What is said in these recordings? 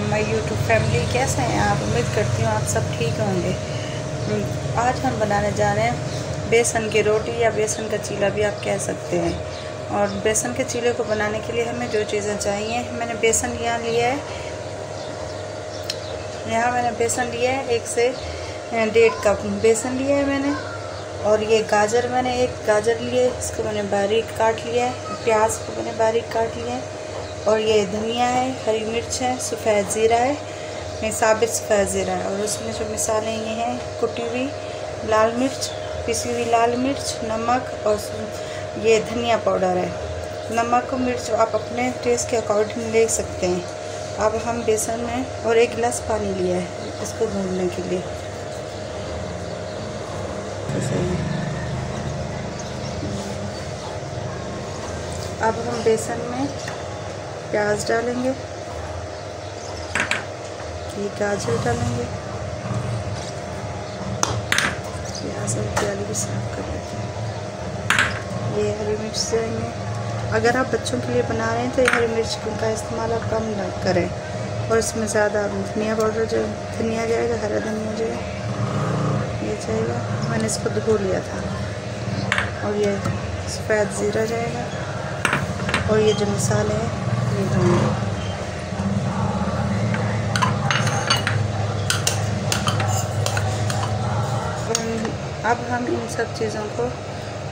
My YouTube family. कैसे हैं आप? उम्मीद करती हूँ आप सब ठीक होंगे। आज हम बनाने जा रहे हैं बेसन की रोटी या बेसन का चीला भी आप कह सकते हैं। और बेसन के चीले को बनाने के लिए हमें जो चीज़ें चाहिए, मैंने बेसन यहाँ लिया है। यहाँ मैंने बेसन लिया है 1 से 1.5 कप बेसन लिया है मैंने। और ये गाजर, मैंने एक गाजर लिए, इसको मैंने बारीक काट लिया है। प्याज को मैंने बारीक काट लिया है। और ये धनिया है, हरी मिर्च है, सफ़ेद ज़ीरा है, ये साबित सफ़ेद ज़ीरा है। और उसमें जो मसाले ये हैं, कुटी हुई लाल मिर्च, पिसी हुई लाल मिर्च, नमक और ये धनिया पाउडर है। नमक और मिर्च आप अपने टेस्ट के अकॉर्डिंग ले सकते हैं। अब हम बेसन में और 1 गिलास पानी लिया है इसको भूनने के लिए। अब हम बेसन में प्याज डालेंगे, ये गाजर डालेंगे, प्याज और प्याज भी साफ कर लेते हैं। ये हरी मिर्च देंगे। अगर आप बच्चों के लिए बना रहे हैं तो ये हरी मिर्च का इस्तेमाल आप कम न करें। और इसमें ज़्यादा धनिया पाउडर, जो धनिया जाएगा, हरा धनिया जो है ये जाएगा, मैंने इसको धो लिया था। और ये सफ़ेद ज़ीरा जाएगा। और ये जो मसाले हैं ये डालेंगे। अब हम इन सब चीज़ों को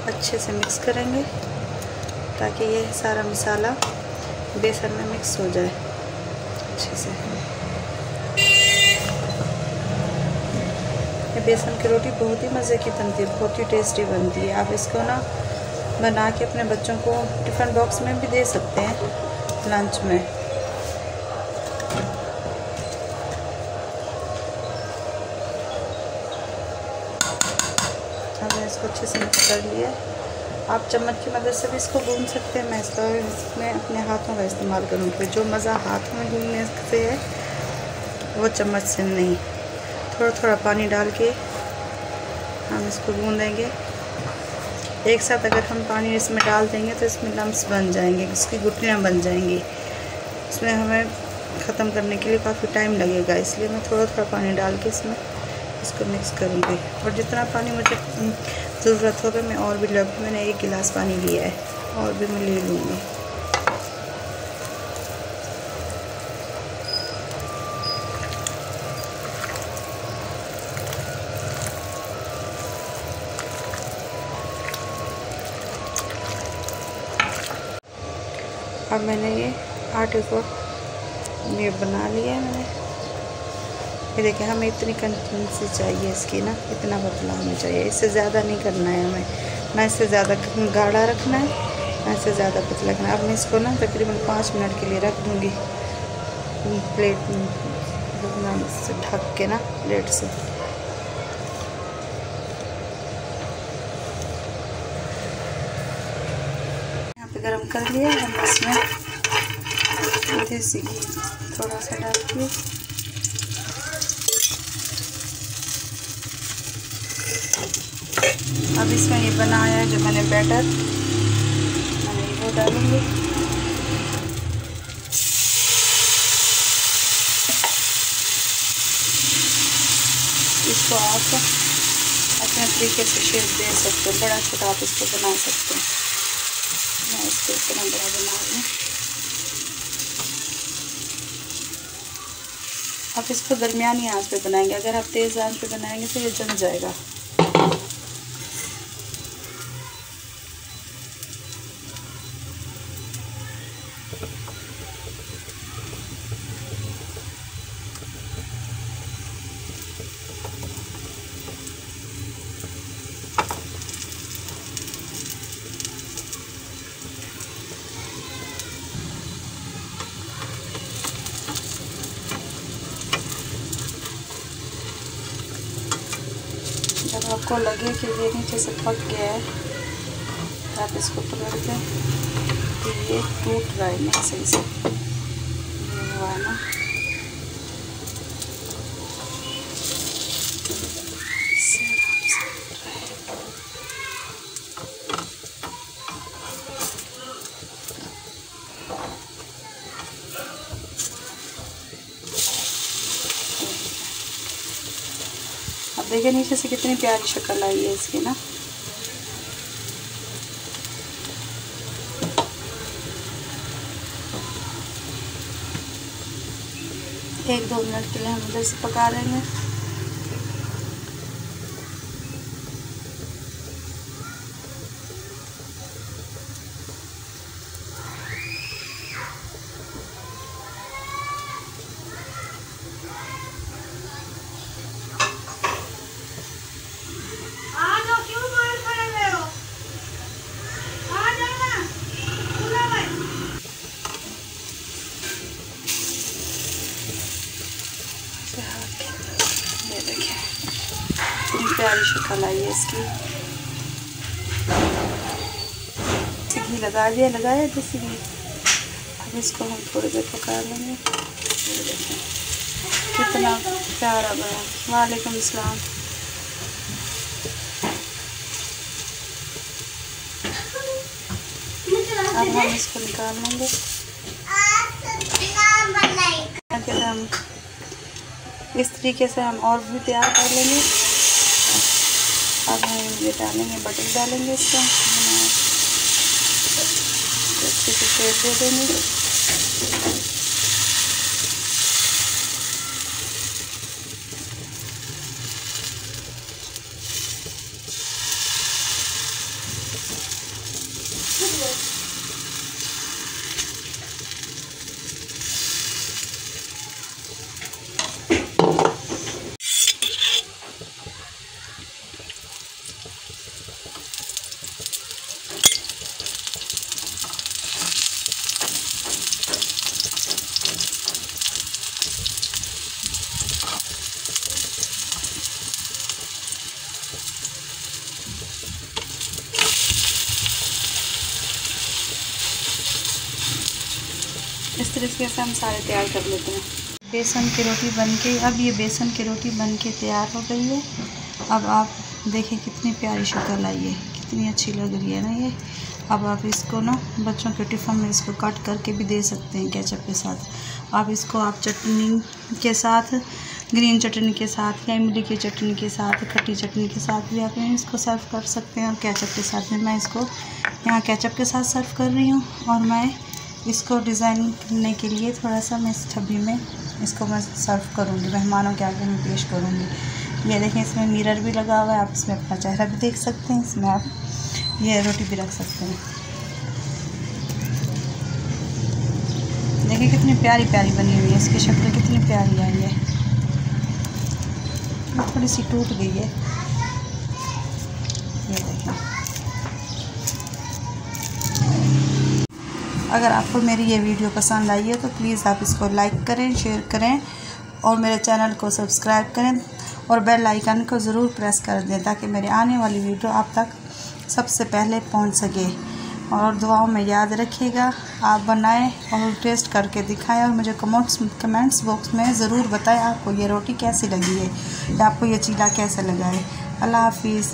अच्छे से मिक्स करेंगे ताकि ये सारा मसाला बेसन में मिक्स हो जाए अच्छे से। ये बेसन की रोटी बहुत ही मज़े की बनती है, बहुत ही टेस्टी बनती है। आप इसको ना बना के अपने बच्चों को टिफ़िन बॉक्स में भी दे सकते हैं, लंच में। अब मैं इसको अच्छे से मिक्स कर लिया। आप चम्मच की मदद से भी इसको गूंद सकते हैं। मैं इसमें अपने हाथों का इस्तेमाल करूँगी। जो मज़ा हाथ में गूंदने से है वो चम्मच से नहीं। थोड़ा थोड़ा पानी डाल के हम इसको गूंदेंगे एक साथ। अगर हम पानी इसमें डाल देंगे तो इसमें लम्स बन जाएंगे, इसकी गुठलियाँ बन जाएंगी। इसमें हमें ख़त्म करने के लिए काफ़ी टाइम लगेगा, इसलिए मैं थोड़ा थोड़ा पानी डाल के इसमें इसको मिक्स करूँगी। और जितना पानी मुझे ज़रूरत होगा मैं और भी लूँगी। मैंने 1 गिलास पानी लिया है, और भी मैं ले लूँगी। अब मैंने ये आटे को ये बना लिया है मैंने। ये देखिए, हमें इतनी कंसिस्टेंसी चाहिए इसकी ना, इतना पतला होना चाहिए। इससे ज़्यादा नहीं करना है हमें, ना इससे ज़्यादा गाढ़ा रखना है, ना इससे ज़्यादा पतला रखना है। अब मैं इसको ना तकरीबन 5 मिनट के लिए रख दूँगी प्लेट से ढक के ना, प्लेट से। यहाँ पे गरम कर लिया। हम इसमें देसी घी थोड़ा सा डाल के अब इसमें ये बनाया है जो मैंने बैटर, मैंने वो डालूंगी। इसको आप अपने तरीके से शेप दे सकते हो, बड़ा छोटा आप इसको बना सकते हैं। मैं इसको इतना बड़ा बना रही हूँ। आप इसको दरमियानी आंच पे बनाएंगे। अगर आप तेज़ आंच पे बनाएंगे तो ये जम जाएगा। जब आपको लगे कि ये नीचे से पक गया है तो आप इसको पलट दें कि ये टूट रहा है नहीं सही से, ये हुआ है ना। देखिए नीचे से कितनी प्यारी शक्ल आई है इसकी ना। एक 2 मिनट के लिए हम इधर से पका लेंगे। ये देखिए कितनी प्यारी शक्ल आई है इसकी। घी लगाया देसी घी। अब इसको हम थोड़ी देर पका लेंगे। ये देखिए कितना प्यारा बना। वालेकुम अस्सलाम। अब हम इसको निकाल लेंगे। हम इस तरीके से हम और भी तैयार कर लेंगे। अब हम ये डालेंगे, बटर डालेंगे इसका, अच्छे से शेप दे देंगे। इस तरीके से हम सारे तैयार कर लेते हैं। बेसन की रोटी बनके, अब ये बेसन की रोटी बनके तैयार हो गई है। अब आप देखिए कितनी प्यारी शक्ल आई है, कितनी अच्छी लग रही है ना ये। अब आप इसको ना बच्चों के टिफ़िन में इसको कट करके भी दे सकते हैं केचप के साथ। आप इसको आप चटनी के साथ, ग्रीन चटनी के साथ या इमली की चटनी के साथ, खट्टी चटनी के साथ भी आप इसको सर्व कर सकते हैं। और केचप के साथ में मैं इसको यहाँ केचप के साथ सर्व कर रही हूँ। और मैं इसको डिज़ाइन करने के लिए थोड़ा सा मैं इस छब्बी में इसको मैं सर्व करूँगी, मेहमानों के आगे मैं पेश करूँगी। ये देखें इसमें मिरर भी लगा हुआ है, आप इसमें अपना चेहरा भी देख सकते हैं। इसमें आप ये रोटी भी रख सकते हैं। देखिए कितनी प्यारी प्यारी बनी हुई है, इसकी शक्ल कितनी प्यारी आई है। थोड़ी सी टूट गई है, ये देखें। अगर आपको मेरी ये वीडियो पसंद आई है तो प्लीज़ आप इसको लाइक करें, शेयर करें और मेरे चैनल को सब्सक्राइब करें और बेल आइकन को ज़रूर प्रेस कर दें ताकि मेरे आने वाली वीडियो आप तक सबसे पहले पहुंच सके। और दुआओं में याद रखिएगा, आप बनाएं और टेस्ट करके दिखाएं और मुझे कमेंट्स बॉक्स में ज़रूर बताएं आपको ये रोटी कैसी लगी है या आपको ये चीला कैसा लगा है। अल्लाह हाफिज़।